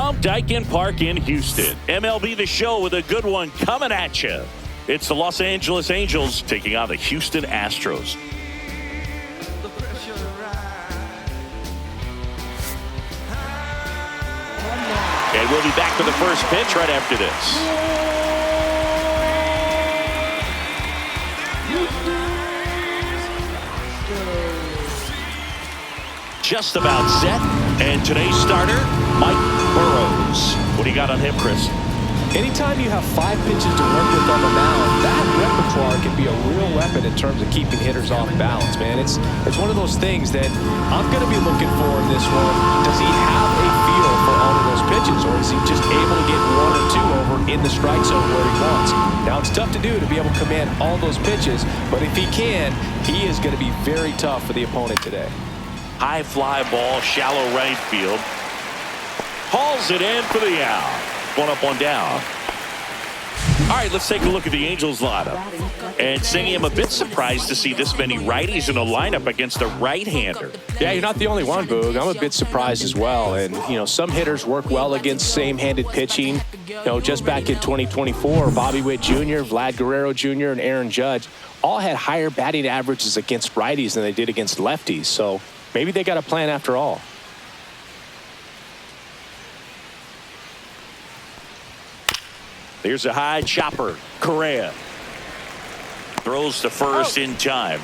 from Daikin Park in Houston. MLB The Show with a good one coming at you. It's the Los Angeles Angels taking on the Houston Astros. And we'll be back with the first pitch right after this. Just about set. And today's starter, Mike Burrows. What do you got on him, Chris? Anytime you have 5 pitches to work with on the mound, that repertoire can be a real weapon in terms of keeping hitters off balance, man. It's one of those things that I'm going to be looking for in this one. Does he have a feel for all of those pitches, or is he just able to get 1 or 2 over in the strike zone where he wants? Now, it's tough to do to be able to command all those pitches, but if he can, he is going to be very tough for the opponent today. High fly ball, shallow right field. Hauls it in for the out. 1 up, 1 down. All right, let's take a look at the Angels lineup. And Singy, I'm a bit surprised to see this many righties in a lineup against a right-hander. Yeah, you're not the only one, Boog. I'm a bit surprised as well. And, some hitters work well against same-handed pitching. Just back in 2024, Bobby Witt Jr., Vlad Guerrero Jr., and Aaron Judge all had higher batting averages against righties than they did against lefties. So maybe they got a plan after all. Here's a high chopper. Correa throws to first in time.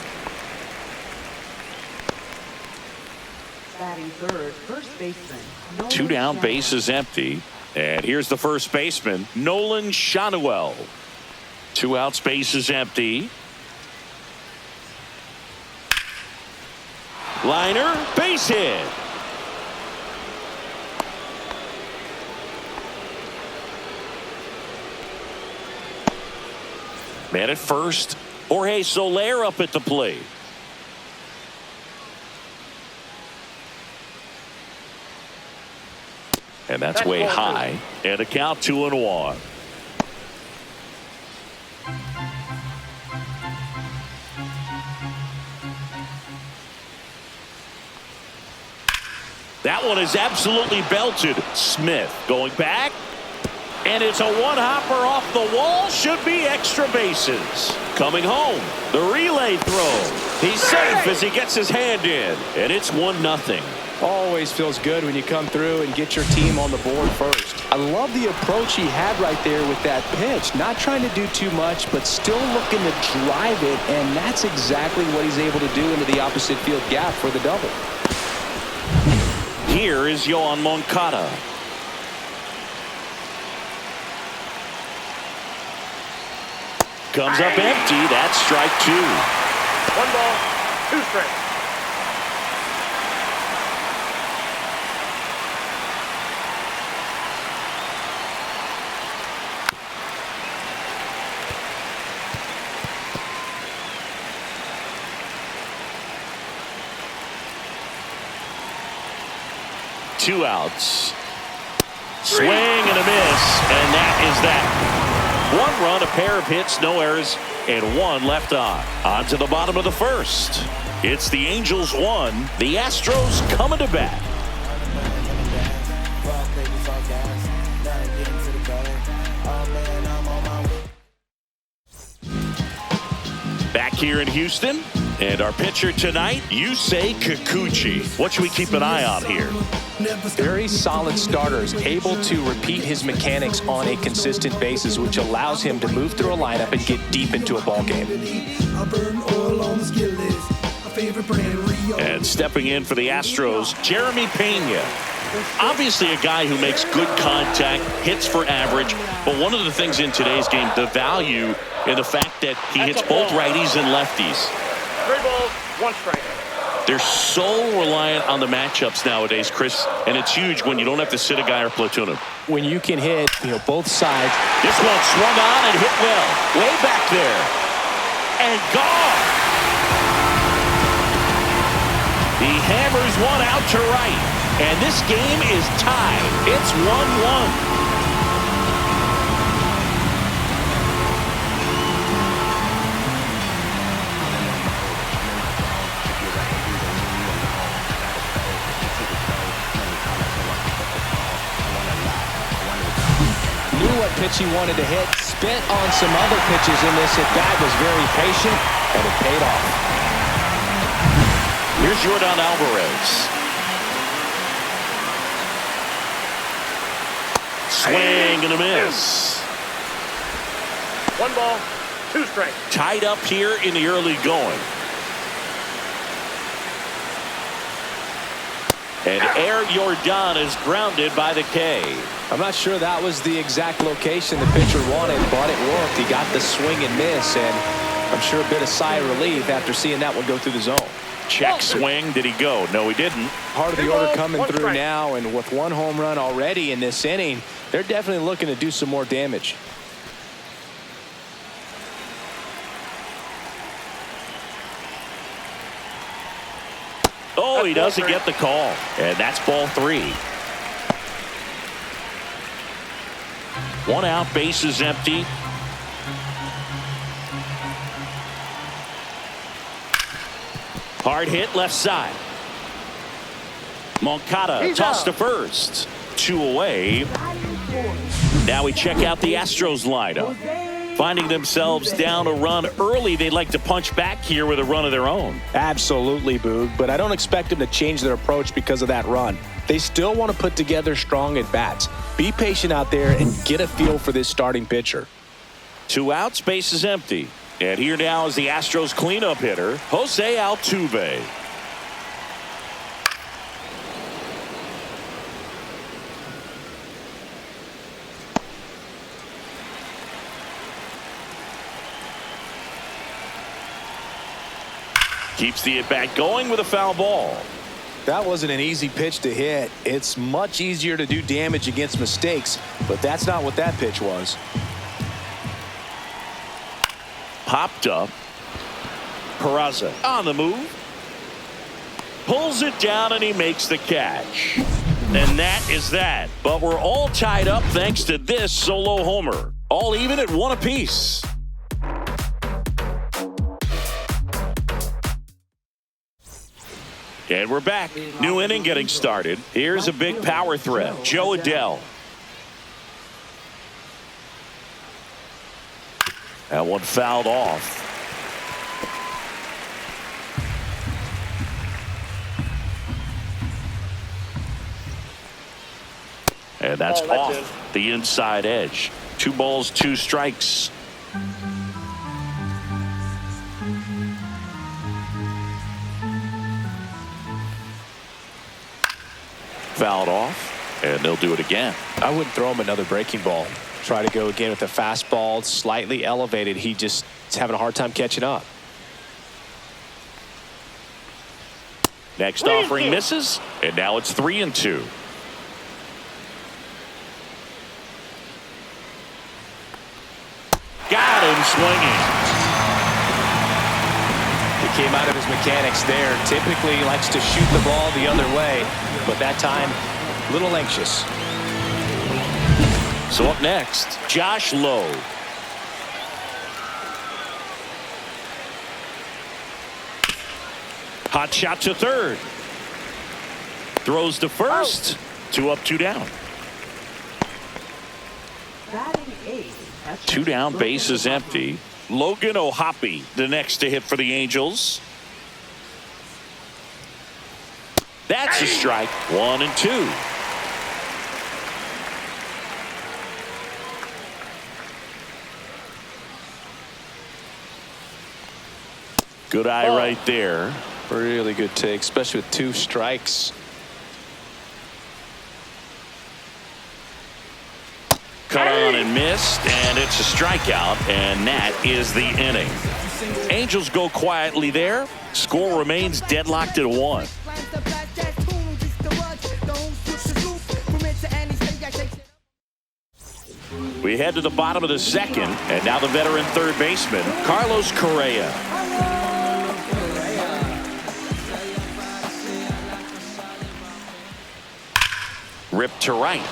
Batting third, first baseman. 2 down, bases empty. And here's the first baseman, Nolan Shanuel. 2 outs, bases empty. Liner, base hit. Man at first. Jorge Soler up at the plate. And that's way high. And a count 2-1. That one is absolutely belted. Smith going back. And it's a one-hopper off the wall. Should be extra bases. Coming home. The relay throw. He's safe as he gets his hand in. And it's 1-0. Always feels good when you come through and get your team on the board first. I love the approach he had right there with that pitch. Not trying to do too much, but still looking to drive it. And that's exactly what he's able to do into the opposite field gap for the double. Here is Yoan Moncada. Comes up empty. That's strike 2. 1 ball, 2 strikes. Two outs. Swing and a miss, and that is that. 1 run, a pair of hits, no errors, and 1 left on. On to the bottom of the first. It's the Angels 1, the Astros coming to bat. Back here in Houston, and our pitcher tonight, Yusei Kikuchi. What should we keep an eye on here? Very solid starters, able to repeat his mechanics on a consistent basis, which allows him to move through a lineup and get deep into a ball game. And stepping in for the Astros, Jeremy Pena. Obviously a guy who makes good contact, hits for average, but one of the things in today's game, the value in the fact that he hits both righties and lefties. 3 balls, 1 strike. They're so reliant on the matchups nowadays, Chris, and it's huge when you don't have to sit a guy or platoon him. When you can hit, both sides. This one swung on and hit well. Way back there. And gone. He hammers one out to right. And this game is tied. It's 1-1. pitch he wanted to hit. Spent on some other pitches in this at-bat. Was very patient, and it paid off. Here's Jordan Alvarez. Swing and a miss. 1 ball, 2 strikes. Tied up here in the early going. And Air Jordan is grounded by the K. I'm not sure that was the exact location the pitcher wanted, but it worked. He got the swing and miss, and I'm sure a bit of sigh of relief after seeing that one go through the zone. Check swing. Did he go? No, he didn't. Part of the order coming through now, and with 1 home run already in this inning, they're definitely looking to do some more damage. Oh, he doesn't get the call. And that's ball 3. 1 out, base is empty. Hard hit left side. Moncada tossed to first. 2 away. Now we check out the Astros lineup. Finding themselves down a run early, they'd like to punch back here with a run of their own. Absolutely, Boog, but I don't expect them to change their approach because of that run. They still want to put together strong at-bats. Be patient out there and get a feel for this starting pitcher. 2 outs, base is empty. And here now is the Astros cleanup hitter, Jose Altuve. Keeps the at-bat going with a foul ball. That wasn't an easy pitch to hit. It's much easier to do damage against mistakes, but that's not what that pitch was. Popped up. Peraza on the move. Pulls it down and he makes the catch. And that is that. But we're all tied up thanks to this solo homer. All even at 1 apiece. And we're back. New inning getting started. Here's a big power threat. Joe Adell. That one fouled off. And that's off the inside edge. 2 balls, 2 strikes. Fouled off, and they'll do it again. I wouldn't throw him another breaking ball. Try to go again with the fastball, slightly elevated. He just is having a hard time catching up. Next offering misses, and now it's 3-2. Got him swinging. He came out of his mechanics there. Typically he likes to shoot the ball the other way, but that time a little anxious. So up next, Josh Lowe. Hot shot to third. Throws to first. 2 up, 2 down. Batting 8. 2 down, base is empty. Logan O'Hoppe, the next to hit for the Angels. That's a strike. 1 and 2. Good eye right there. Really good take, especially with 2 strikes. Cut on and missed, and it's a strikeout, and that is the inning. Angels go quietly there. Score remains deadlocked at 1. We head to the bottom of the second, and now the veteran third baseman, Carlos Correa. Ripped to right.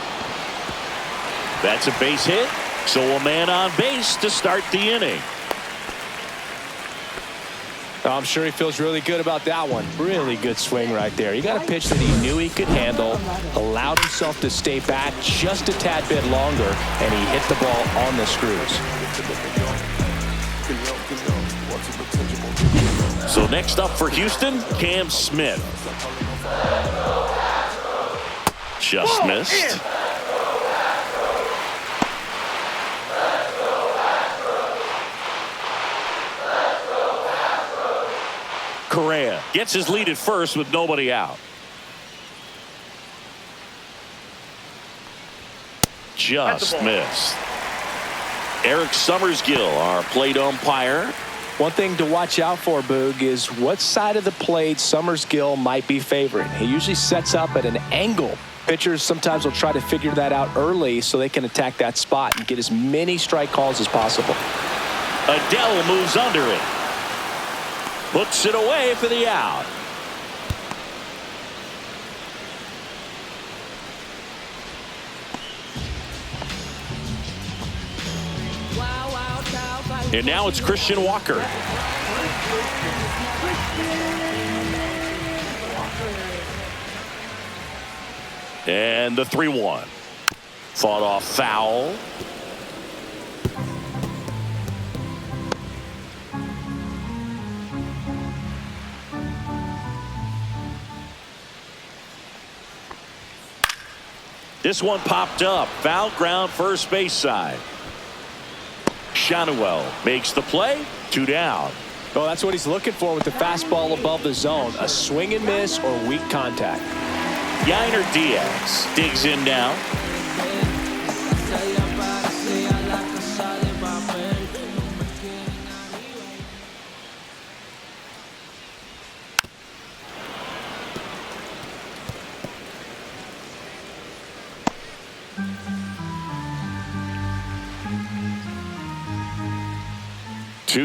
That's a base hit, so a man on base to start the inning. I'm sure he feels really good about that one. Really good swing right there. He got a pitch that he knew he could handle, allowed himself to stay back just a tad bit longer, and he hit the ball on the screws. So next up for Houston, Cam Smith. Just missed. Correa gets his lead at first with nobody out. Just missed. Eric Summersgill, our plate umpire. One thing to watch out for, Boog, is what side of the plate Summersgill might be favoring. He usually sets up at an angle. Pitchers sometimes will try to figure that out early so they can attack that spot and get as many strike calls as possible. Adele moves under it. Puts it away for the out. And now it's Christian Walker. And the 3-1. Fought off foul. This one popped up. Foul ground, first base side. Shanuel makes the play. 2 down. Well, that's what he's looking for with the fastball above the zone. A swing and miss or weak contact. Yainer Diaz digs in now.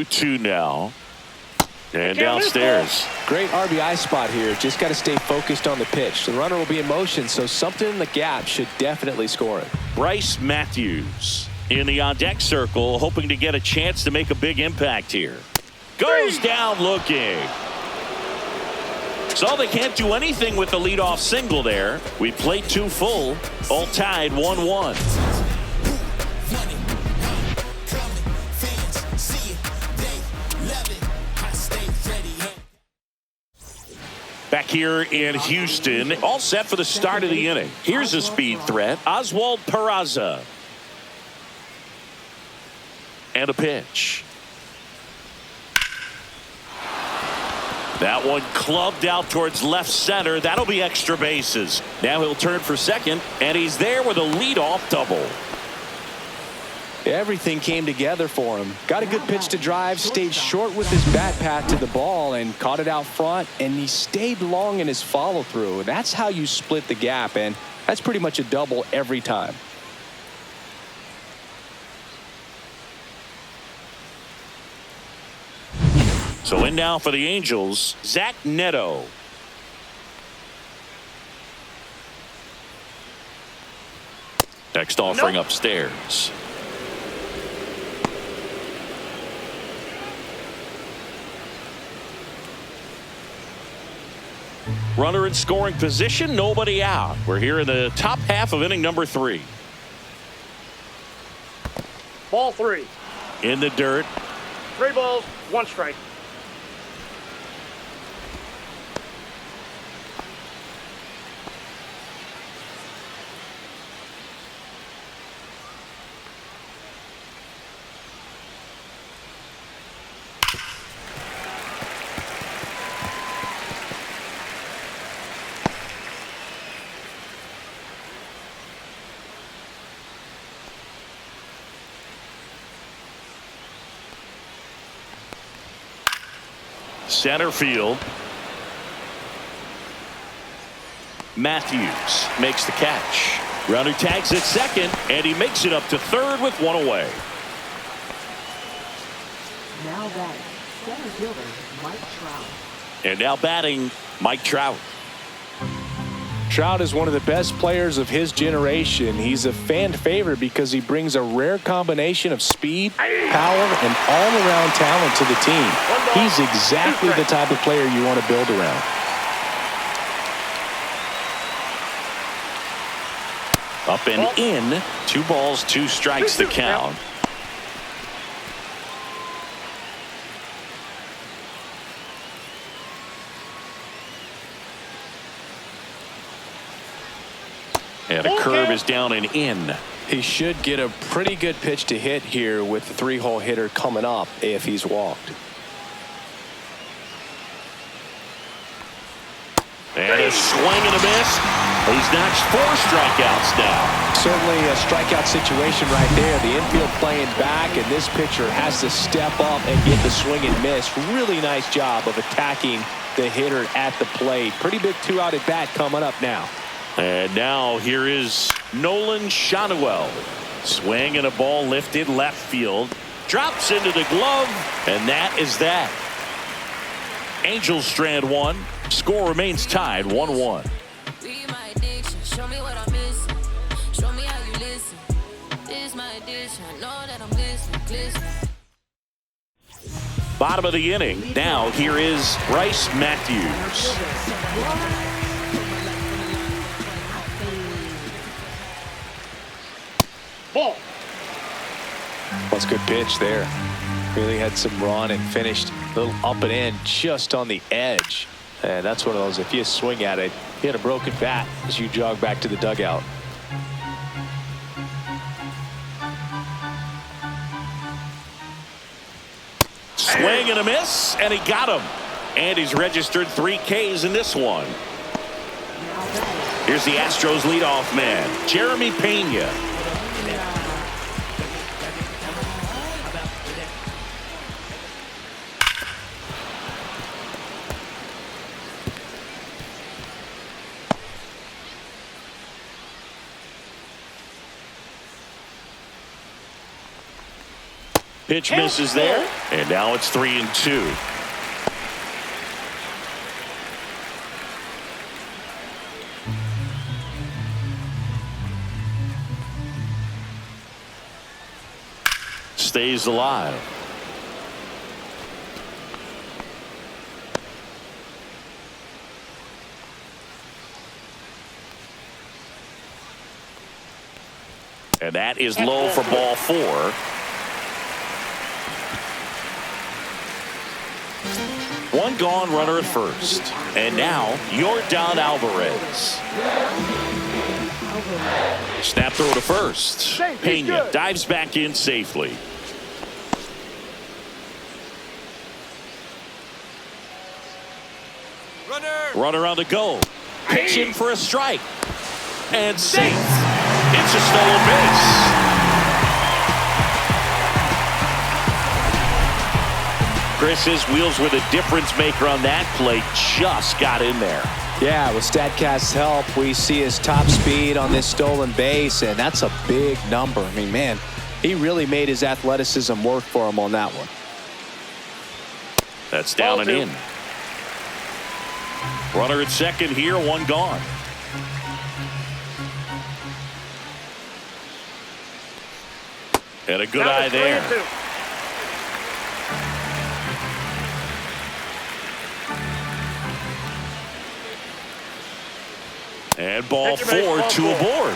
Two now. And downstairs. Great RBI spot here. Just got to stay focused on the pitch. The runner will be in motion, so something in the gap should definitely score it. Bryce Matthews in the on-deck circle, hoping to get a chance to make a big impact here. Goes down looking. So they can't do anything with the leadoff single there. We played 2 full, all tied 1-1. Back here in Houston, all set for the start of the inning. Here's a speed threat, Oswald Peraza. And a pitch. That one clubbed out towards left center. That'll be extra bases. Now he'll turn for second, and he's there with a leadoff double. Everything came together for him. Got a good pitch to drive, stayed short with his bat path to the ball and caught it out front, and he stayed long in his follow through. That's how you split the gap, and that's pretty much a double every time. So in now for the Angels, Zach Neto. Next offering upstairs. Runner in scoring position, nobody out. We're here in the top half of inning number 3. Ball 3. In the dirt. 3 balls, 1 strike. Center field. Matthews makes the catch. Runner tags at second, and he makes it up to third with 1 away. Now batting, center fielder Mike Trout. And now batting, Mike Trout. Trout is one of the best players of his generation. He's a fan favorite because he brings a rare combination of speed, power, and all-around talent to the team. 1 ball. He's exactly the type of player you want to build around. Up and in. 2 balls, 2 strikes the count. And a curve is down and in. He should get a pretty good pitch to hit here with the 3-hole hitter coming up if he's walked. And a swing and a miss. He's notched 4 strikeouts now. Certainly a strikeout situation right there. The infield playing back, and this pitcher has to step up and get the swing and miss. Really nice job of attacking the hitter at the plate. Pretty big 2-out at bat coming up now. And now here is Nolan Shanuel. Swing and a ball lifted left field. Drops into the glove, and that is that. Angels strand 1. Score remains tied 1-1. Show me what I'm missing. Show me how you listen. This is my addiction. I know that I'm listening. Bottom of the inning. Now here is Bryce Matthews. Ball. That's a good pitch there. Really had some run and finished a little up and in just on the edge. And that's one of those, if you swing at it, you hit a broken bat as you jog back to the dugout. Swing and a miss, and he got him. And he's registered 3 Ks in this one. Here's the Astros leadoff man, Jeremy Pena. Pitch misses there, and now it's 3-2. Stays alive. And that is low for ball 4. One gone, runner at first. And now, Yordan Alvarez. Snap throw to first. Pena dives back in safely. Runner on the go. Pitch in for a strike. And safe. It's a stolen base. Chris's wheels with a difference maker on that play just got in there. Yeah, with StatCast's help, we see his top speed on this stolen base, and that's a big number. I mean, man, he really made his athleticism work for him on that one. That's down and in. Runner at second here, one gone. And a good eye there. And ball 4, 2 aboard.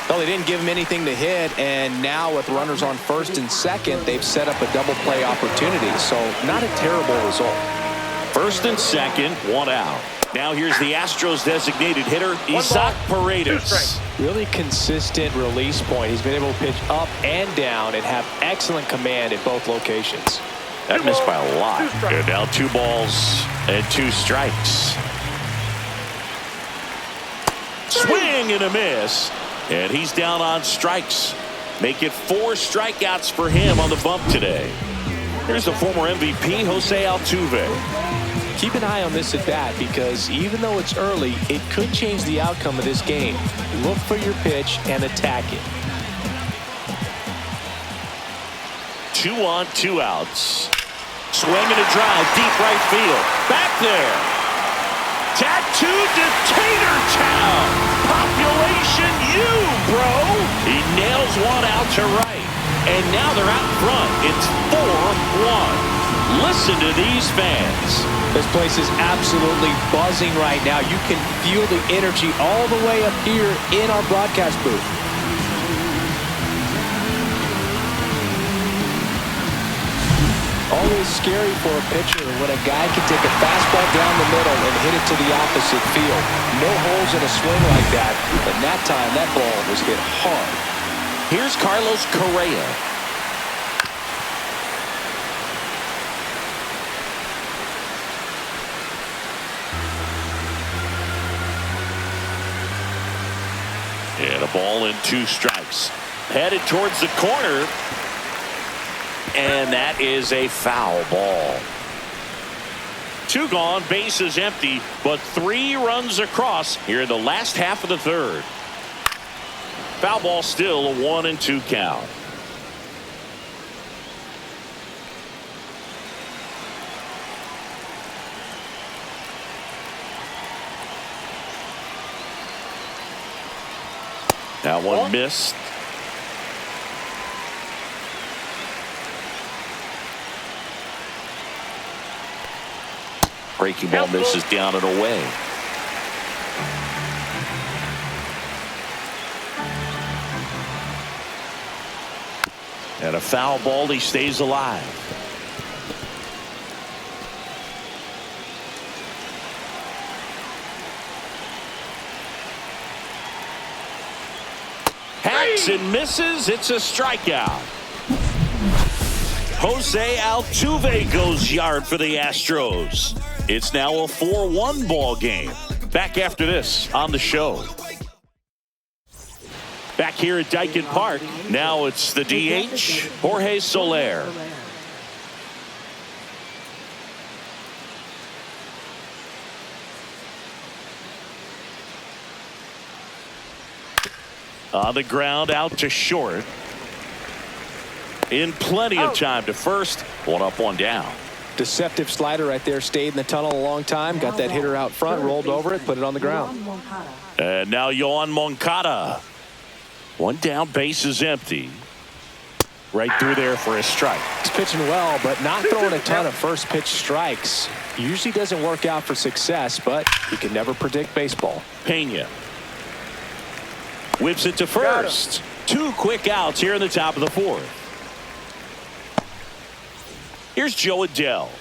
Well, they didn't give him anything to hit, and now with runners on first and second, they've set up a double play opportunity, so not a terrible result. First and second, 1 out. Now here's the Astros designated hitter, Isaac Paredes. Really consistent release point. He's been able to pitch up and down and have excellent command at both locations. That missed by a lot. And now 2 balls and 2 strikes. Swing and a miss. And he's down on strikes. Make it 4 strikeouts for him on the bump today. Here's the former MVP, Jose Altuve. Keep an eye on this at bat because even though it's early, it could change the outcome of this game. Look for your pitch and attack it. 2 on, 2 outs. Swing and a drive, deep right field. Back there. Tattooed to Tater Town. Population U, bro. He nails one out to right. And now they're out front. It's 4-1. Listen to these fans. This place is absolutely buzzing right now. You can feel the energy all the way up here in our broadcast booth. Always scary for a pitcher when a guy can take a fastball down the middle and hit it to the opposite field. No holes in a swing like that, and that time that ball was hit hard. Here's Carlos Correa. And a ball and 2 strikes. Headed towards the corner. And that is a foul ball. 2 gone, bases empty, but 3 runs across here in the last half of the 3rd. Foul ball, still a 1-2 count. That one missed. Breaking ball misses down and away. And a foul ball, he stays alive. Hacks and misses. It's a strikeout. Jose Altuve goes yard for the Astros. It's now a 4-1 ball game. Back after this on the show. Back here at Dyken Park. Now it's the DH, Jorge Soler. On the ground, out to short. In plenty of time to first. 1 up, 1 down. Deceptive slider right there. Stayed in the tunnel a long time. Got that hitter out front. Rolled over it. Put it on the ground. And now Yohan Moncada. 1 down. Base is empty. Right through there for a strike. He's pitching well, but not throwing a ton of first pitch strikes. Usually doesn't work out for success, but you can never predict baseball. Pena whips it to first. 2 quick outs here in the top of the 4th. Here's Joe Adele.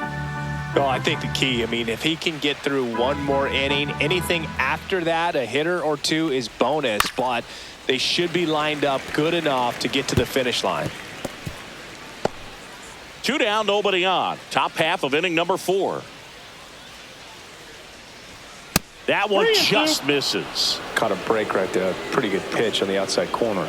Well, I think the key, if he can get through 1 more inning, anything after that, a hitter or 2 is bonus, but they should be lined up good enough to get to the finish line. 2 down, nobody on. Top half of inning number 4. That one just misses. Caught a break right there. Pretty good pitch on the outside corner.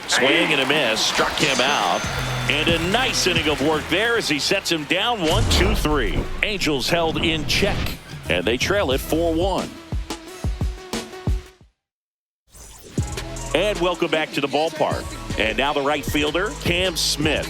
Swing and a miss. Struck him out. And a nice inning of work there as he sets him down 1-2-3. Angels held in check. And they trail it 4-1. And welcome back to the ballpark. And now the right fielder, Cam Smith.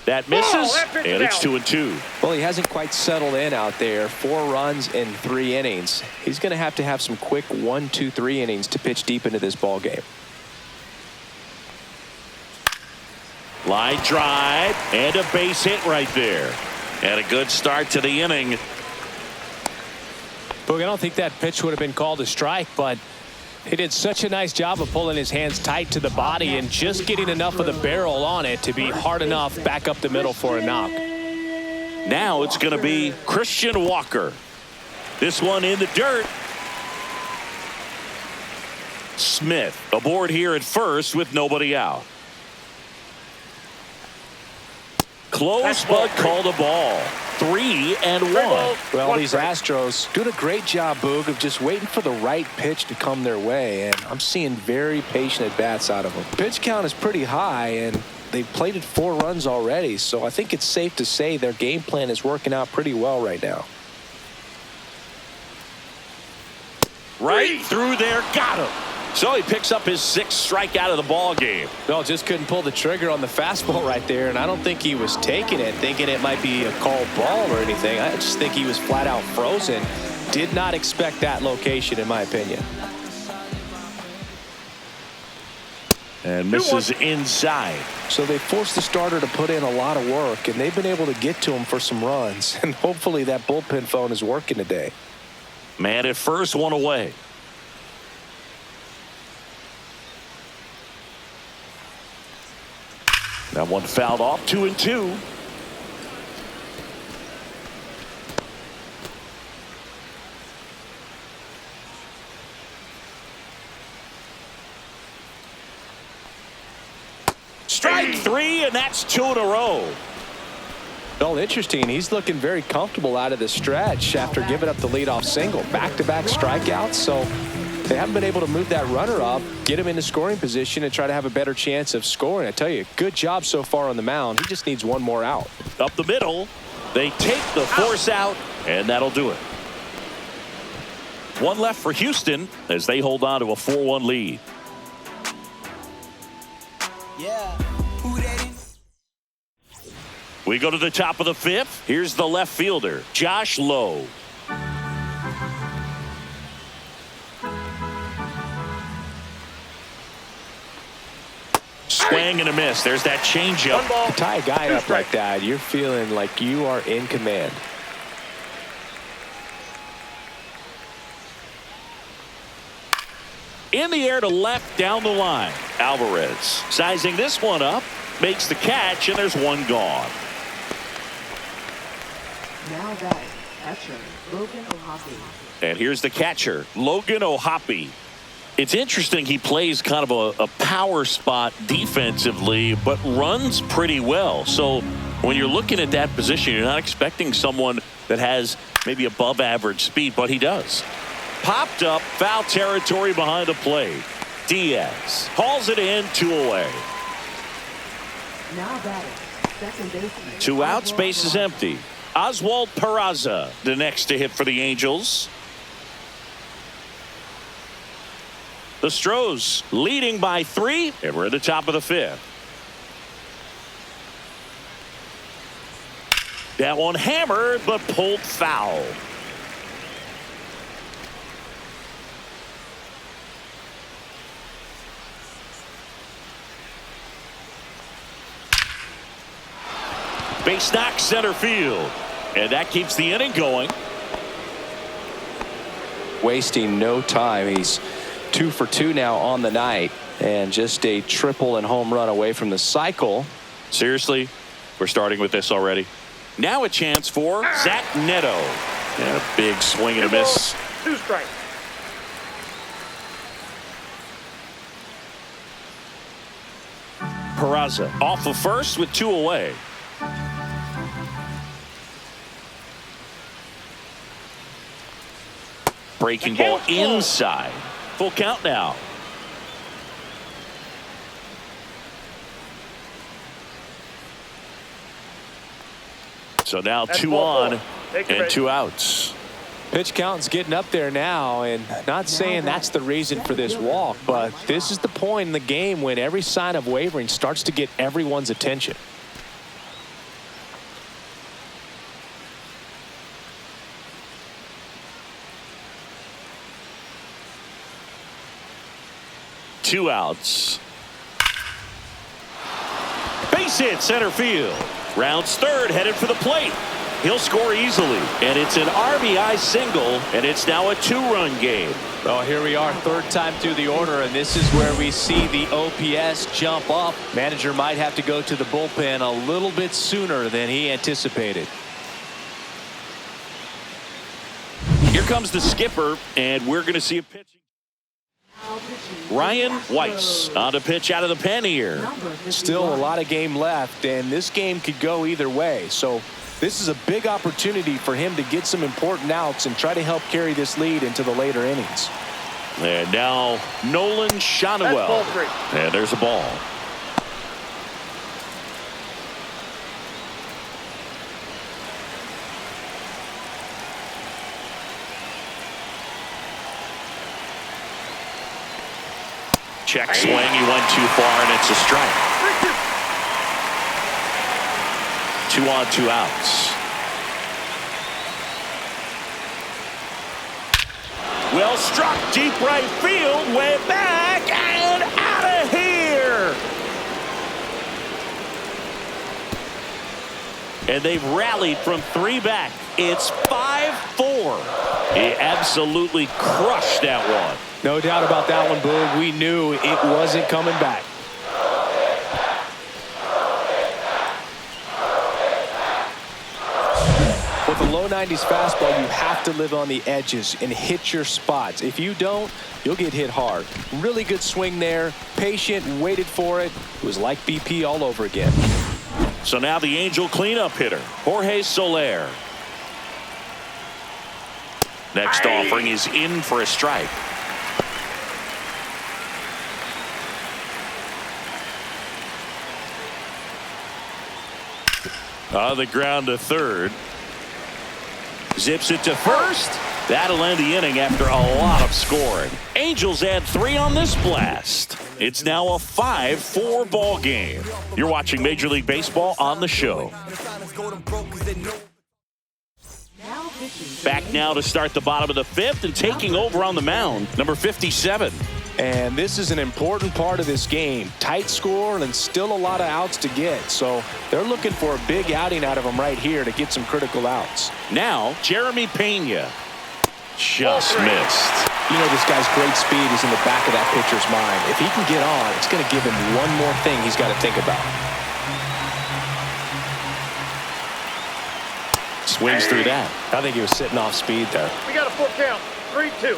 That misses, and it's 2-2. Well, he hasn't quite settled in out there. 4 runs in 3 innings. He's going to have some quick 1, 2, 3 innings to pitch deep into this ball game. Line drive and a base hit right there. And a good start to the inning. Boog, I don't think that pitch would have been called a strike, but he did such a nice job of pulling his hands tight to the body and just getting enough of the barrel on it to be hard enough back up the middle for a knock. Now it's going to be Christian Walker. This one in the dirt. Smith aboard here at first with nobody out. Close but called a ball. 3-1. Well, these Astros doing a great job, Boog, of just waiting for the right pitch to come their way, and I'm seeing very patient at-bats out of them. Pitch count is pretty high, and they've plated 4 runs already, so I think it's safe to say their game plan is working out pretty well right now. Right through there, got him. So he picks up his 6th strikeout of the ball game. No, just couldn't pull the trigger on the fastball right there, and I don't think he was taking it, thinking it might be a called ball or anything. I just think he was flat out frozen. Did not expect that location, in my opinion. And misses inside. So they forced the starter to put in a lot of work, and they've been able to get to him for some runs. And hopefully that bullpen phone is working today. Man at first, one away. That one fouled off, 2-2. Strike three, and that's 2 in a row. Well, interesting. He's looking very comfortable out of the stretch after giving up the leadoff single. Back-to-back strikeouts, so they haven't been able to move that runner up, get him into scoring position, and try to have a better chance of scoring. I tell you, good job so far on the mound. He just needs one more out. Up the middle, they take the force out, and that'll do it. One left for Houston as they hold on to a 4-1 lead. Yeah. Who that is? We go to the top of the fifth. Here's the left fielder, Josh Lowe. Swing and a miss. There's that changeup. To tie a guy up like that, you're feeling like you are in command. In the air to left down the line. Alvarez sizing this one up, makes the catch, and there's one gone. Now batting, catcher, Logan O'Hoppe. And here's the catcher, Logan O'Hoppe. It's interesting, he plays kind of a power spot defensively, but runs pretty well. So when you're looking at that position, you're not expecting someone that has maybe above average speed, but he does. Popped up, foul territory behind the plate. Diaz hauls it in, 2 away. Now batting, second baseman. 2 outs, base is empty. Oswald Peraza, the next to hit for the Angels. The Stros leading by 3, and we're at the top of the 5th. That one hammered, but pulled foul. Base knock center field, and that keeps the inning going. Wasting no time. He's 2 for 2 now on the night, and just a triple and home run away from the cycle. Seriously, we're starting with this already. Now a chance for Zach Neto. And a big swing and a miss. 2 strikes. Peraza off of first with 2 away. Breaking ball inside. Full count now. So now That's 2 ball on 4. and 2 outs. Pitch count's getting up there now, and not saying that's the reason for this walk, but this is the point in the game when every sign of wavering starts to get everyone's attention. Two outs. Base hit center field. Rounds third, headed for the plate. He'll score easily, and it's an RBI single, and it's now a 2-run game. Well, here we are, third time through the order, and this is where we see the OPS jump up. Manager might have to go to the bullpen a little bit sooner than he anticipated. Here comes the skipper, and we're going to see a pitch. Ryan Weiss on to pitch out of the pen here. Still a lot of game left, and this game could go either way. So this is a big opportunity for him to get some important outs and try to help carry this lead into the later innings. And now Nolan Shonwell. That's ball 3. And there's a ball. Check swing, he went too far, and it's a strike. 2 on, 2 outs. Well struck, deep right field, way back and out of here. And they've rallied from 3 back. It's 5-4. He absolutely crushed that one. No doubt about that one, Boog. We knew it wasn't coming back. With a low 90s fastball, you have to live on the edges and hit your spots. If you don't, you'll get hit hard. Really good swing there. Patient, waited for it. It was like BP all over again. So now the Angel cleanup hitter, Jorge Soler. Next offering is in for a strike. On the ground to third. Zips it to first. That'll end the inning after a lot of scoring. Angels add 3 on this blast. It's now a 5-4 ball game. You're watching Major League Baseball on the show. Back now to start the bottom of the 5th and taking over on the mound, number 57. And this is an important part of this game. Tight score and still a lot of outs to get. So they're looking for a big outing out of him right here to get some critical outs. Now, Jeremy Pena. Just missed. You know, this guy's great speed is in the back of that pitcher's mind. If he can get on, it's going to give him one more thing he's got to think about. Swings through that. I think he was sitting off speed there. We got a 4 count. 3-2.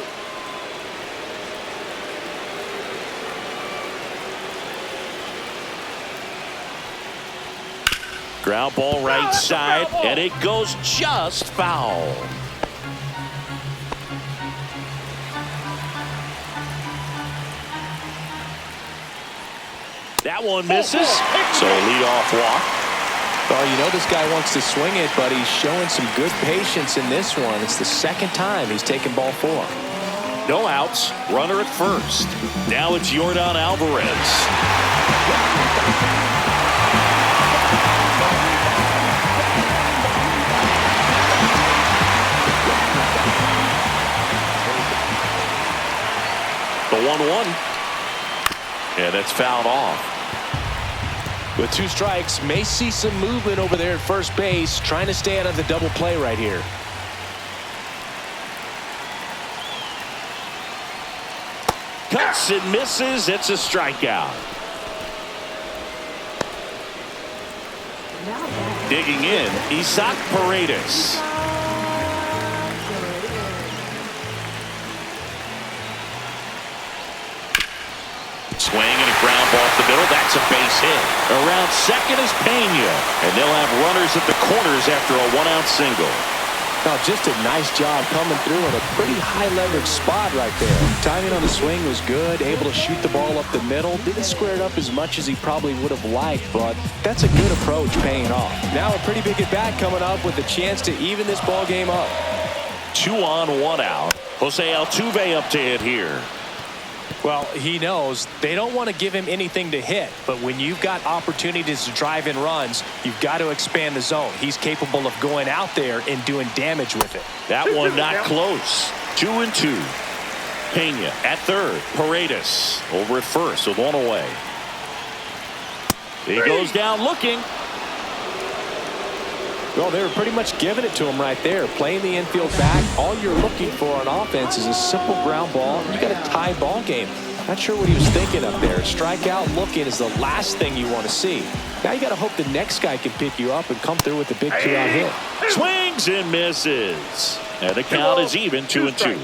Ground ball right side, and it goes just foul. That one misses, so leadoff walk. Well, you know this guy wants to swing it, but he's showing some good patience in this one. It's the second time he's taken ball 4. No outs, runner at first. Now it's Yordan Alvarez. The 1-1. Yeah, that's fouled off. With 2 strikes, may see some movement over there at first base, trying to stay out of the double play right here. Cuts and misses. It's a strikeout. Digging in, Isaac Paredes. Swing and a ground ball off the middle. That's a base hit. Around second is Pena. And they'll have runners at the corners after a 1-out single. Now, just a nice job coming through in a pretty high leverage spot right there. Timing on the swing was good. Able to shoot the ball up the middle. Didn't square it up as much as he probably would have liked, but that's a good approach paying off. Now a pretty big at bat coming up with a chance to even this ball game up. 2 on, 1 out. Jose Altuve up to hit here. Well, he knows they don't want to give him anything to hit, but when you've got opportunities to drive in runs, you've got to expand the zone. He's capable of going out there and doing damage with it. That one not close. 2-2. Pena at third. Paredes over at first with 1 away. He goes down looking. Well, they were pretty much giving it to him right there. Playing the infield back. All you're looking for on offense is a simple ground ball. You got a tie ball game. Not sure what he was thinking up there. Strikeout looking is the last thing you want to see. Now you got to hope the next guy can pick you up and come through with a big 2-out hit. Swings and misses. And the count is even 2-2.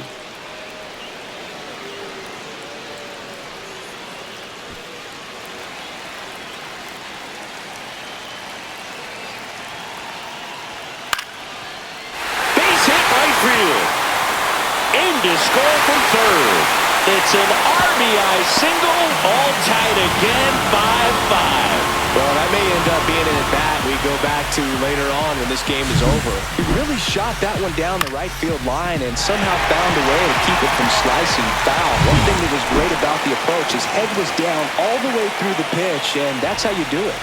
To score from third. It's an RBI single, all tied again, 5-5. Well, that may end up being an at-bat we go back to later on when this game is over. He really shot that one down the right field line and somehow found a way to keep it from slicing foul. One thing that was great about the approach, his head was down all the way through the pitch, and that's how you do it.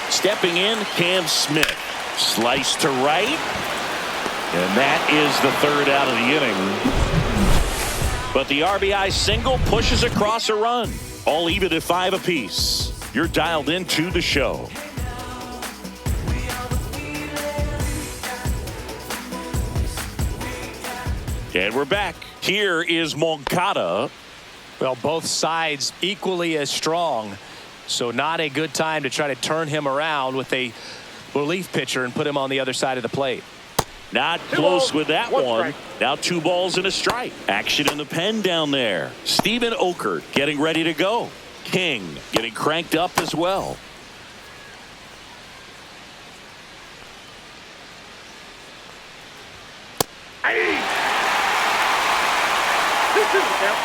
Stepping in, Cam Smith. Slice to right. And that is the 3rd out of the inning. But the RBI single pushes across a run. All even at 5 apiece. You're dialed into the show. And we're back. Here is Moncada. Well, both sides equally as strong. So not a good time to try to turn him around with a relief pitcher and put him on the other side of the plate. Not Two close balls, with that one one. strike. Now 2 balls and a strike. Action in the pen down there. Steven Okert getting ready to go. King getting cranked up as well. Hey! 2-2 the count.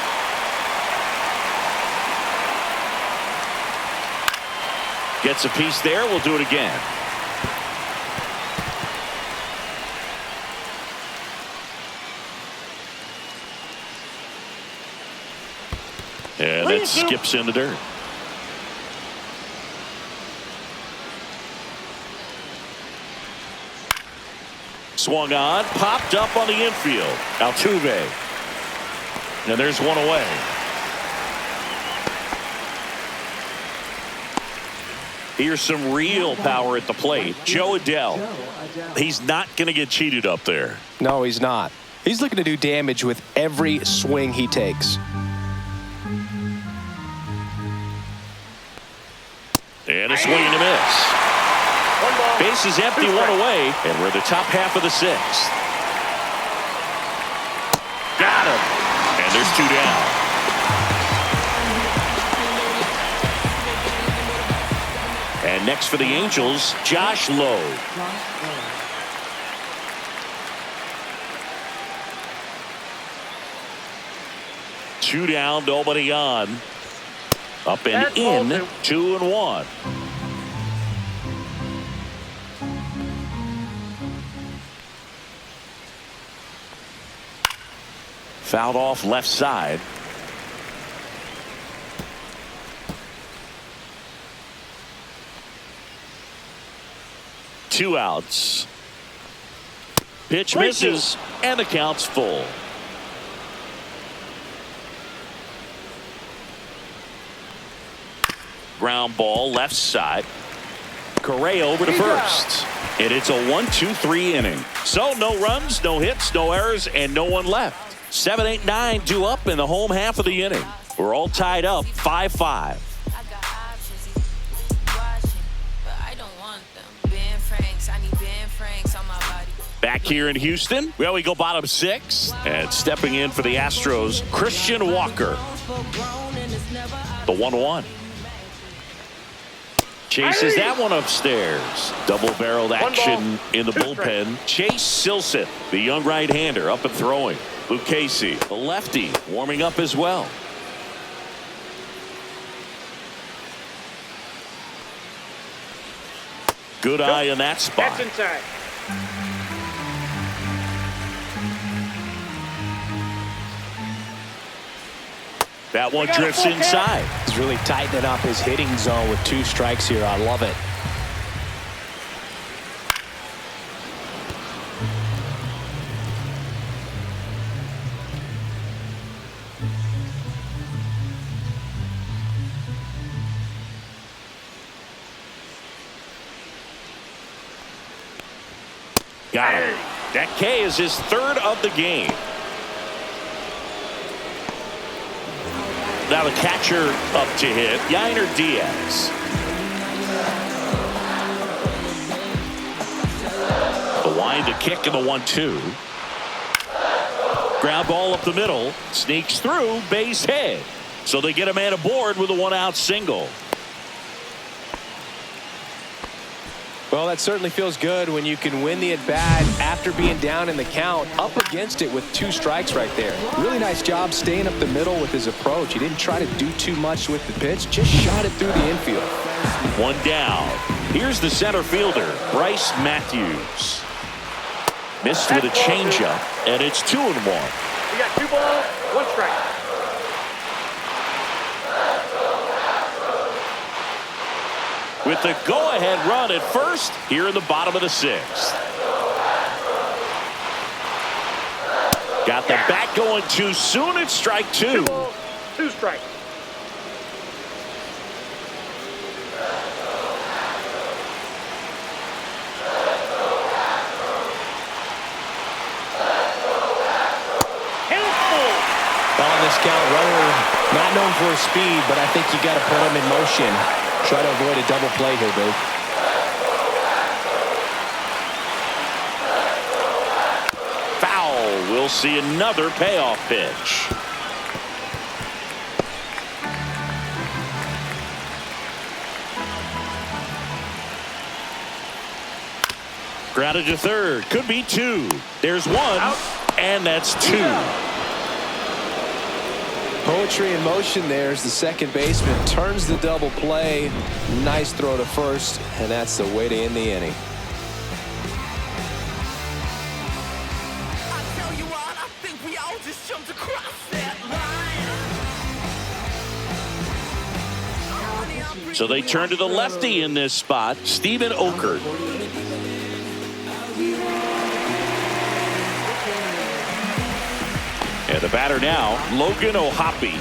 Gets a piece there. We'll do it again. And that skips in the dirt. Swung on, popped up on the infield. Altuve. And there's one away. Here's some real power at the plate. Joe Adele. He's not going to get cheated up there. No, he's not. He's looking to do damage with every swing he takes. And a swing and a miss. Base is empty, 1 away, and we're at the top half of the 6th. Got him. And there's 2 down. And next for the Angels, Josh Lowe. Two down, nobody on. Up and That's in, ball 2-1. Fouled off left side. Two outs. Pitch misses, and the count's full. Ground ball left side. Correa over to first. And it's a 1-2-3 inning. So no runs, no hits, no errors, and no one left. 7, 8, 9 due up in the home half of the inning. We're all tied up 5-5. Back here in Houston, well, we go bottom 6. And stepping in for the Astros, Christian Walker. The 1-1. Chases that one upstairs. Double-barreled action in the bullpen. Chase Silseth, the young right-hander, up and throwing. Lucchesi, the lefty, warming up as well. Good eye in that spot. That's inside. That one drifts inside. He's really tightening up his hitting zone with 2 strikes here. I love it. Got him. That K is his 3rd of the game. Now the catcher up to hit, Yainer Diaz. The wind, the kick, and the 1-2. Ground ball up the middle, sneaks through, base hit. So they get a man aboard with a 1-out single. Well, that certainly feels good when you can win the at-bat after being down in the count, up against it with 2 strikes right there. Really nice job staying up the middle with his approach. He didn't try to do too much with the pitch, just shot it through the infield. 1 down. Here's the center fielder, Bryce Matthews. Missed with a changeup, and it's 2-1. We got 2 balls, 1 strike. With the go-ahead run at first here in the bottom of the 6th. Got the bat going too soon. It's strike 2. 2 balls, 2 strikes. On this count, runner not known for his speed, but I think you got to put him in motion. Try to avoid a double play here, Dave. Foul. We'll see another payoff pitch. Grounded to third. Could be 2. There's 1. Out. And that's 2. Poetry in motion there as the second baseman turns the double play. Nice throw to first, and that's the way to end the inning. I tell you what, I think we all just jumped across that line. So they turn to the lefty in this spot, Steven Okert. And the batter now, Logan O'Hoppe.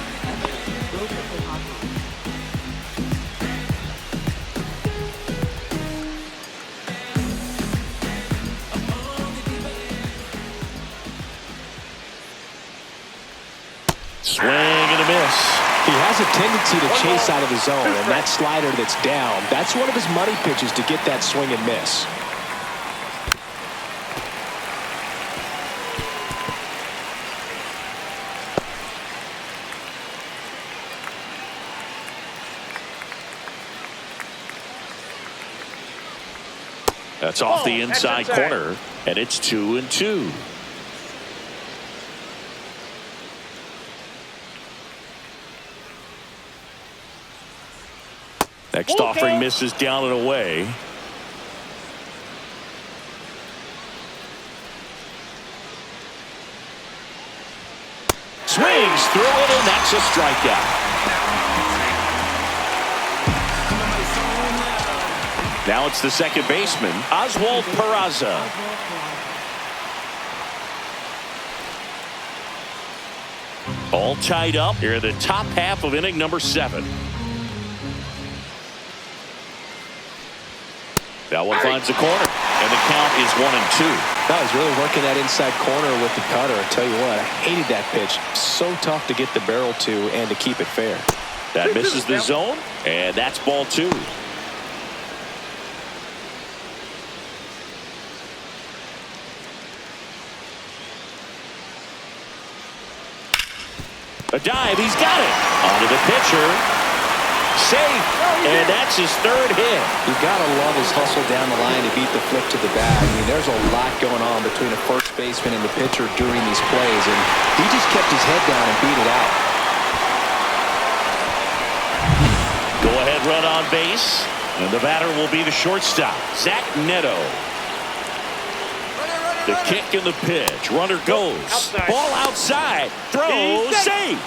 Swing and a miss. He has a tendency to chase out of the zone, and that slider that's down, that's one of his money pitches to get that swing and miss. That's off the that's inside inside. corner, and it's 2-2. Next offering misses down and away. Swings through it, and that's a strikeout. Now it's the second baseman, Oswald Peraza. All tied up here in the top half of inning number 7. That one finds the corner, and the count is 1-2. Now he's really working that inside corner with the cutter. I tell you what, I hated that pitch. So tough to get the barrel to and to keep it fair. That misses the zone, and that's ball 2. A dive, he's got it. Onto the pitcher. Safe, and that's his 3rd hit. You gotta love his hustle down the line to beat the flip to the bag. I mean, there's a lot going on between a first baseman and the pitcher during these plays, and he just kept his head down and beat it out. Go ahead run on base, and the batter will be the shortstop, Zach Neto. The kick and the pitch. Runner goes. Outside. Ball outside. Throw. He's Safe.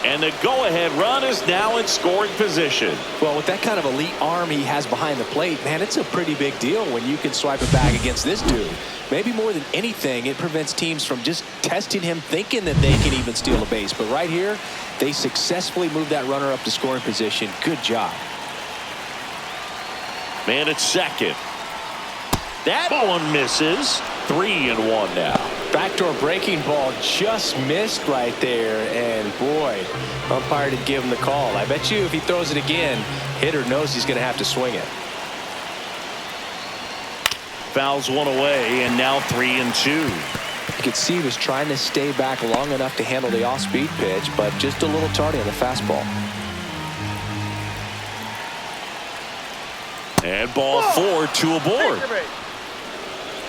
And the go-ahead run is now in scoring position. Well, with that kind of elite arm he has behind the plate, man, it's a pretty big deal when you can swipe a bag against this dude. Maybe more than anything, it prevents teams from just testing him, thinking that they can even steal a base. But right here, they successfully moved that runner up to scoring position. Good job. Man at second. That one misses. 3-1 now. Backdoor breaking ball just missed right there, and boy, umpire didn't give him the call. I bet you if he throws it again, hitter knows he's going to have to swing it. Fouls one away, and now 3-2. You could see he was trying to stay back long enough to handle the off-speed pitch, but just a little tardy on the fastball. And ball 4, 2 aboard.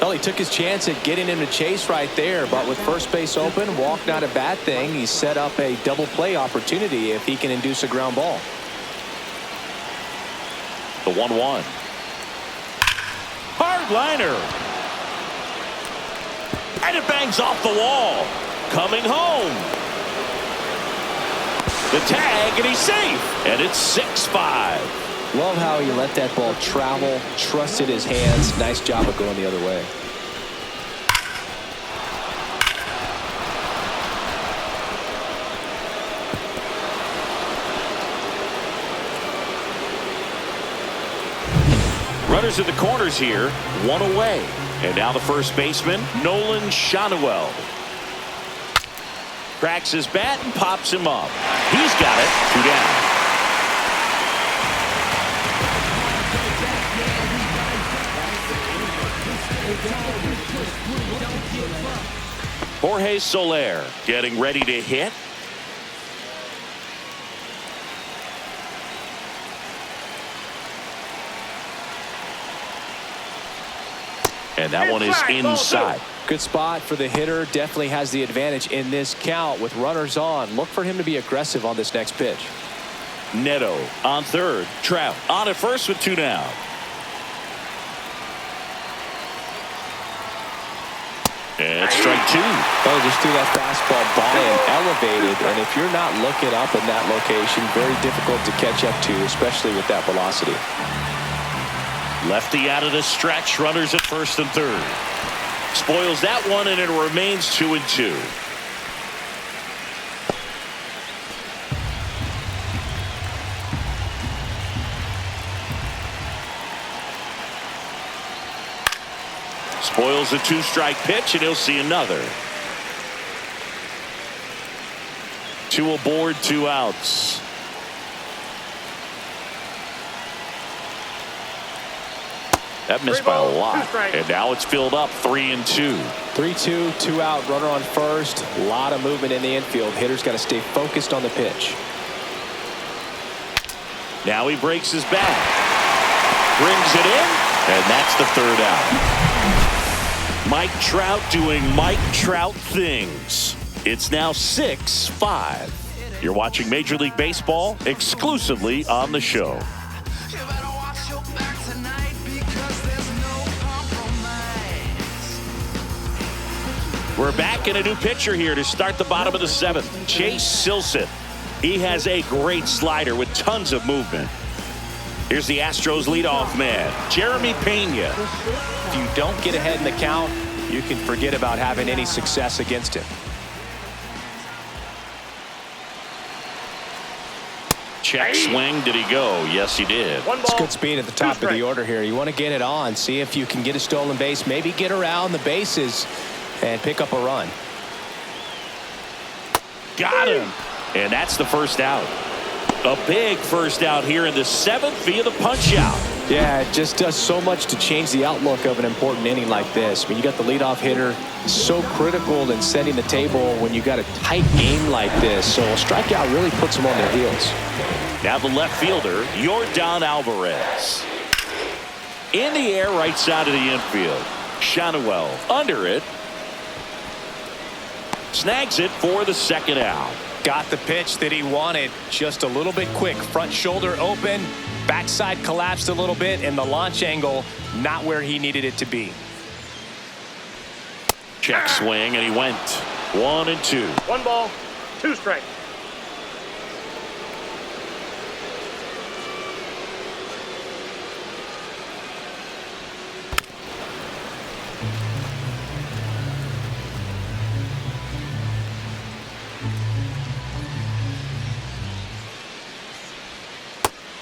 Well, he took his chance at getting him to chase right there, but with first base open, walk not a bad thing. He set up a double play opportunity if he can induce a ground ball. The 1-1. Hard liner. And it bangs off the wall. Coming home. The tag, and he's safe. And it's 6-5. Love how he let that ball travel, trusted his hands. Nice job of going the other way. Runners at the corners here, one away. And now the first baseman, Nolan Shanuel. Cracks his bat and pops him up. He's got it. 2 down. Jorge Soler getting ready to hit. And that one is inside. Good spot for the hitter. Definitely has the advantage in this count with runners on. Look for him to be aggressive on this next pitch. Neto on third. Trout on at first with 2 down. And strike 2. Oh, just threw that fastball by and elevated. And if you're not looking up in that location, very difficult to catch up to, especially with that velocity. Lefty out of the stretch. Runners at first and third. Spoils that one, and it remains 2-2. Spoils a 2-strike pitch, and he'll see another. 2 aboard, 2 outs. That missed by a lot. And now it's filled up 3-2. 3-2, 2 out, runner on first. A lot of movement in the infield. Hitter's got to stay focused on the pitch. Now he breaks his back. Brings it in, and that's the 3rd out. Mike Trout doing Mike Trout things. It's now 6-5. You're watching Major League Baseball exclusively on the show. We're back in a new pitcher here to start the bottom of the 7th. Chase Silseth. He has a great slider with tons of movement. Here's the Astros leadoff man, Jeremy Pena. If you don't get ahead in the count, you can forget about having any success against him. Check swing. Did he go? Yes, he did. It's good speed at the top of the order here. You want to get it on. See if you can get a stolen base. Maybe get around the bases and pick up a run. Got him. And that's the first out. A big first out here in the 7th via the punch out. Yeah, it just does so much to change the outlook of an important inning like this. I mean, you got the leadoff hitter, so critical in setting the table when you got a tight game like this. So a strikeout really puts them on their heels. Now the left fielder, Yordan Alvarez. In the air, right side of the infield. Shanuel under it. Snags it for the 2nd out. Got the pitch that he wanted, just a little bit quick. Front shoulder open, backside collapsed a little bit, and the launch angle not where he needed it to be. Check swing, and he went 1-2. 1 ball, 2 strikes.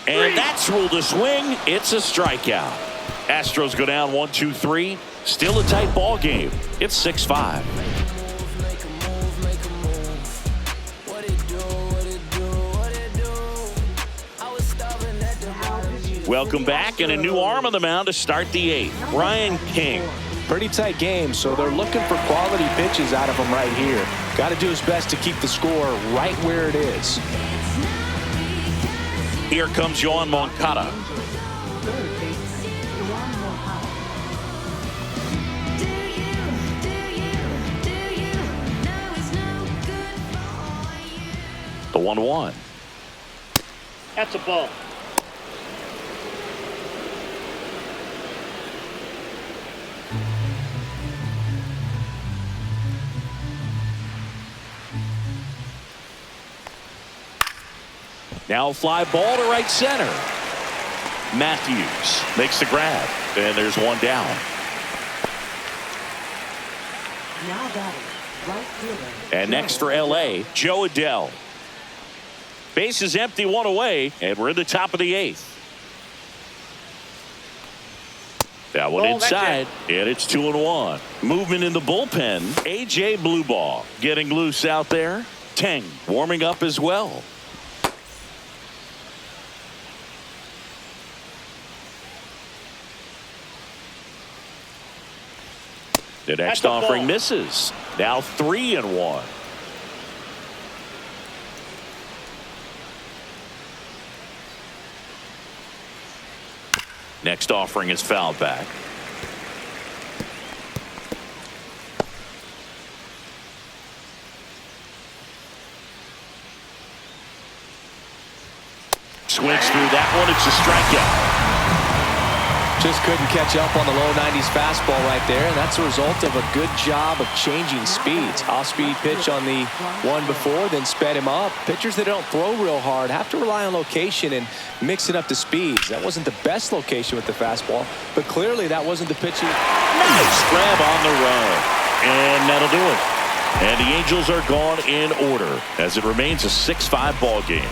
And that's ruled a swing. It's a strikeout. Astros go down 1-2-3. Still a tight ball game. It's 6-5. Welcome back, and a new arm on the mound to start the 8th. Ryan King. Pretty tight game, so they're looking for quality pitches out of him right here. Got to do his best to keep the score right where it is. Here comes Yoan Moncada. The 1-1. That's a ball. Now a fly ball to right center. Matthews makes the grab, and there's 1 down. Now batting, right fielder. And next for LA, Joe Adell. Base is empty, 1 away, and we're in the top of the 8th. That one Oh, that's inside, and it's 2-1. Movement in the bullpen. A.J. Blueball getting loose out there. Teng warming up as well. The next That's a offering ball. misses. Now 3-1. Next offering is fouled back. Swings through that one. It's a strikeout. Just couldn't catch up on the low 90s fastball right there, and that's a result of a good job of changing speeds. Off-speed pitch on the one before, then sped him up. Pitchers that don't throw real hard have to rely on location and mix it up to speeds. That wasn't the best location with the fastball, but clearly that wasn't the pitch. Nice grab on the run, and that'll do it. And the Angels are gone in order as it remains a 6-5 ball game.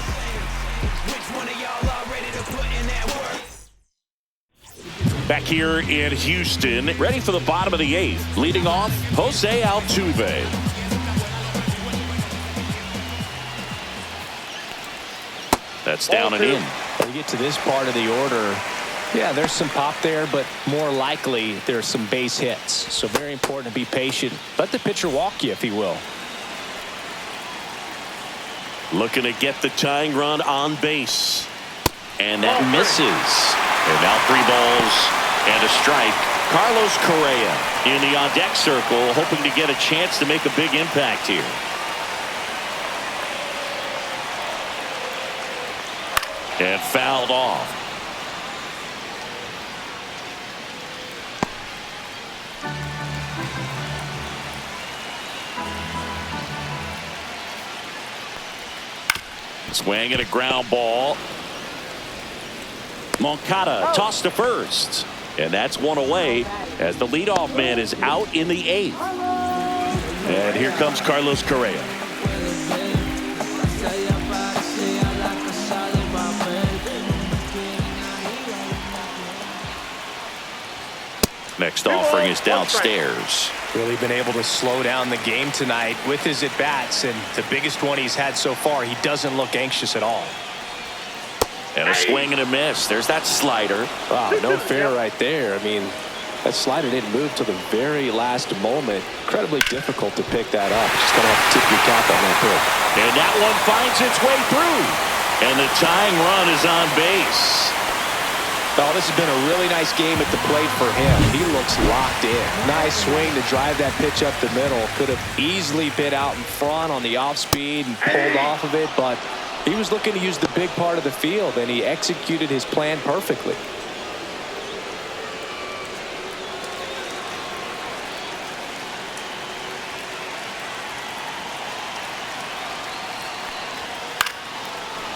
Back here in Houston, ready for the bottom of the 8th. Leading off, Jose Altuve. That's down and in. When you get to this part of the order, yeah, there's some pop there, but more likely there's some base hits. So very important to be patient. Let the pitcher walk you if he will. Looking to get the tying run on base. And that misses. And now 3 balls and a strike. Carlos Correa in the on-deck circle, hoping to get a chance to make a big impact here. And fouled off. Swing and a ground ball. Moncada tossed to first. And that's one away as the leadoff man is out in the 8th. And here comes Carlos Correa. Next offering is downstairs. Really been able to slow down the game tonight with his at-bats, and the biggest one he's had so far, he doesn't look anxious at all. And a swing and a miss. There's that slider. Wow, no fair right there. I mean, that slider didn't move till the very last moment. Incredibly difficult to pick that up. Just going to have to tip your cap on that pick. And that one finds its way through. And the tying run is on base. Oh, this has been a really nice game at the plate for him. He looks locked in. Nice swing to drive that pitch up the middle. Could have easily bit out in front on the off speed and pulled off of it, but he was looking to use the big part of the field, and he executed his plan perfectly.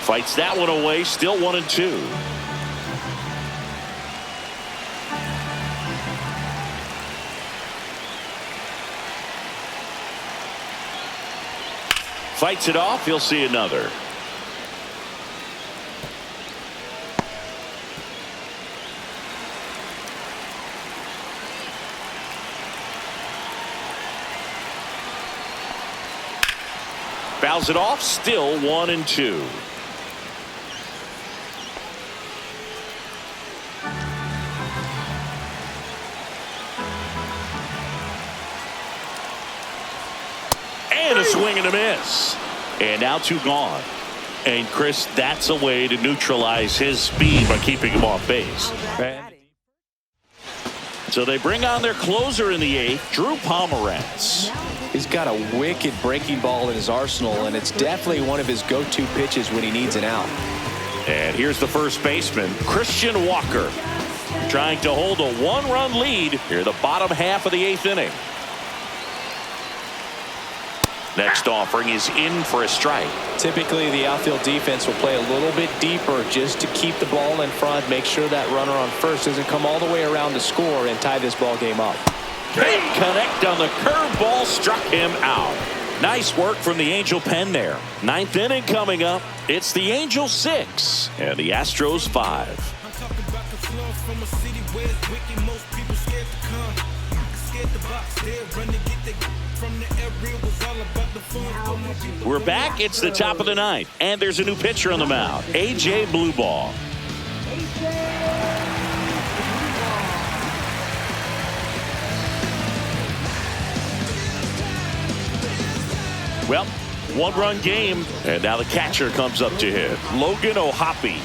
Fights that one away, still 1-2. Fights it off, he'll see another. Fouls it off, still 1-2. And a swing and a miss. And now 2 gone. And Chris, that's a way to neutralize his speed by keeping him off base. So they bring on their closer in the 8th, Drew Pomeranz. He's got a wicked breaking ball in his arsenal, and it's definitely one of his go-to pitches when he needs an out. And here's the first baseman, Christian Walker, trying to hold a 1-run lead here the bottom half of the 8th inning. Next offering is in for a strike. Typically, the outfield defense will play a little bit deeper just to keep the ball in front, make sure that runner on first doesn't come all the way around to score and tie this ball game up. Big connect on the curveball, struck him out. Nice work from the Angel pen there. 9th inning coming up. It's the Angels 6 and the Astros 5. We're back. It's the top of the ninth, and there's a new pitcher on the mound, A.J. Blueball. Well, one-run game, and now the catcher comes up to hit, Logan O'Hoppe.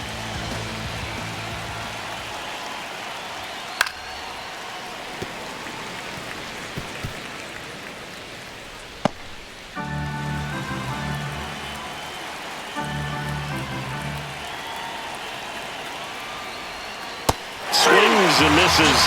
Swings and misses,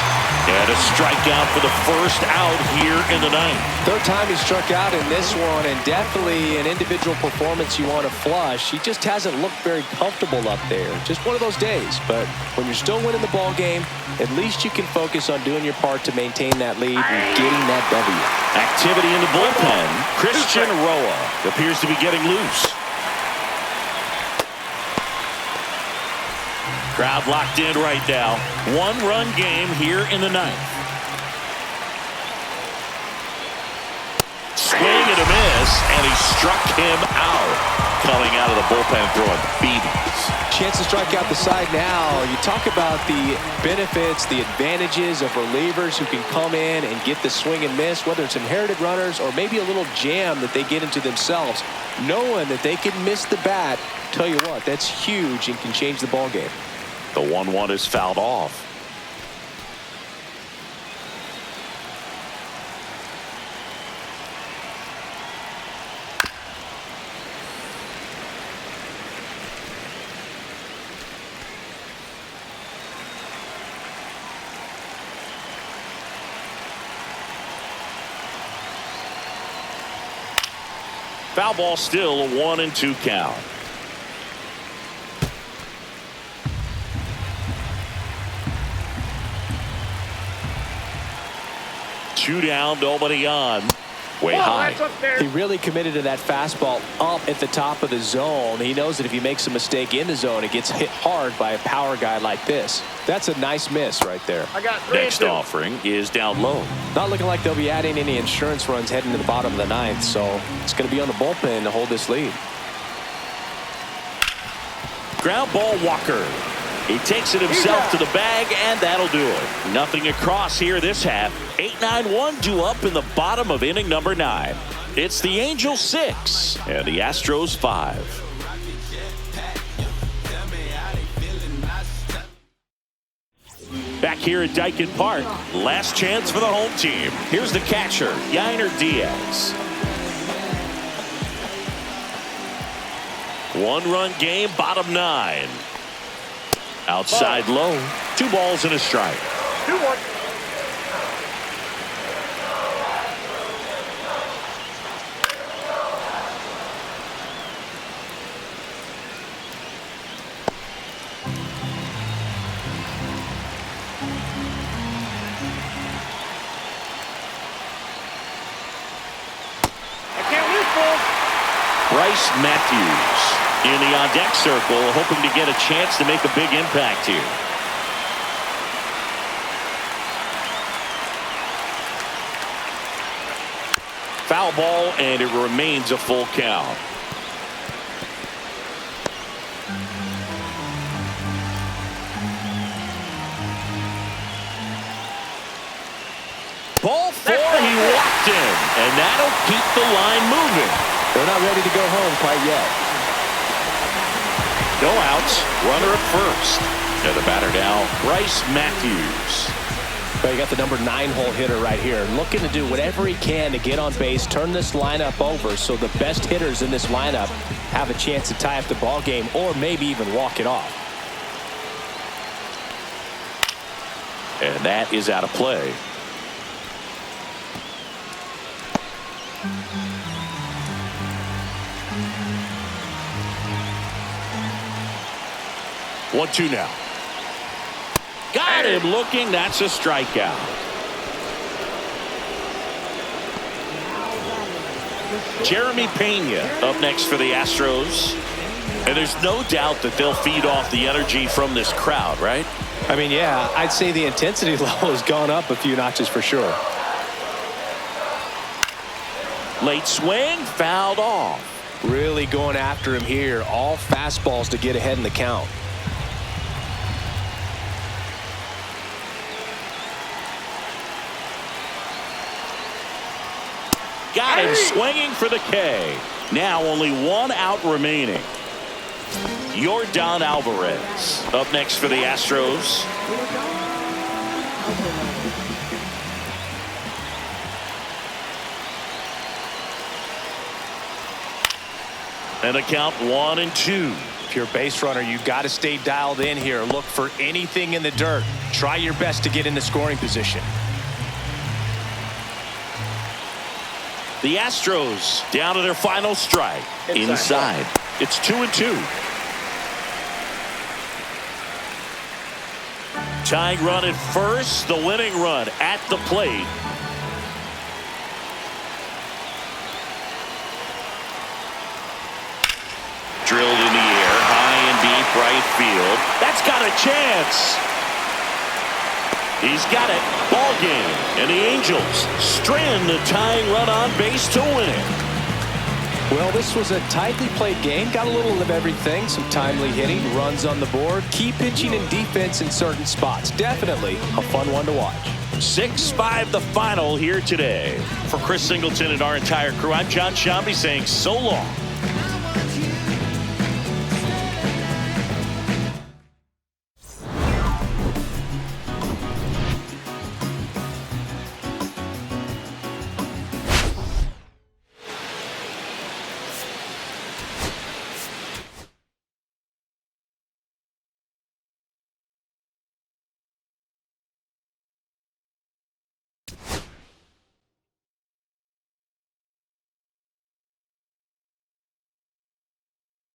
and a strikeout for the first out here in the ninth. Third time he struck out in this one, and definitely an individual performance you want to flush. He just hasn't looked very comfortable up there. Just one of those days. But when you're still winning the ball game, at least you can focus on doing your part to maintain that lead and getting that W. Activity in the bullpen. Christian Roa appears to be getting loose. Crowd locked in right now. One-run game here in the ninth. Swing and a miss, and he struck him out. Coming out of the bullpen throwing BBs. Chance to strike out the side now. You talk about the benefits, the advantages of relievers who can come in and get the swing and miss, whether it's inherited runners or maybe a little jam that they get into themselves. Knowing that they can miss the bat, tell you what, that's huge and can change the ball game. The 1-1 is fouled off. Foul ball, still a 1-2 count. Two down, nobody on. Way high. He really committed to that fastball up at the top of the zone. He knows that if he makes a mistake in the zone, it gets hit hard by a power guy like this. That's a nice miss right there. Next offering is down low. Not looking like they'll be adding any insurance runs heading to the bottom of the ninth, so it's going to be on the bullpen to hold this lead. Ground ball, Walker. He takes it himself to the bag, and that'll do it. Nothing across here this half. 8-9-1 due up in the bottom of inning number 9. It's the Angels 6 and the Astros 5. Back here at Dyken Park, last chance for the home team. Here's the catcher, Yainer Diaz. One-run game, bottom 9. Outside low. 2 balls and a strike. 2-1. I can't lose, Paul. Bryce Matthews in the on-deck circle, hoping to get a chance to make a big impact here. Foul ball, and it remains a full count. Ball 4, he walked in, and that'll keep the line moving. They're not ready to go home quite yet. No outs, runner at first. And the batter now, Bryce Matthews. Well, you got the number 9 hole hitter right here, looking to do whatever he can to get on base, turn this lineup over so the best hitters in this lineup have a chance to tie up the ball game or maybe even walk it off. And that is out of play. One-two now. Got him looking. That's a strikeout. Jeremy Pena up next for the Astros. And there's no doubt that they'll feed off the energy from this crowd, right? I mean, yeah, I'd say the intensity level has gone up a few notches for sure. Late swing, fouled off. Really going after him here. All fastballs to get ahead in the count. Got him swinging for the K. Now only one out remaining. Yordan Alvarez up next for the Astros. And a count 1-2. If you're a base runner, you've got to stay dialed in here. Look for anything in the dirt. Try your best to get in the scoring position. The Astros down to their final strike. Inside. It's 2-2. Tying run at first. The winning run at the plate. Drilled in the air, high and deep right field. That's got a chance. He's got it. Ball game. And the Angels strand the tying run on base to win it. Well, this was a tightly played game. Got a little of everything. Some timely hitting, runs on the board, key pitching and defense in certain spots. Definitely a fun one to watch. 6-5 the final here today. For Chris Singleton and our entire crew, I'm John Shambi saying so long.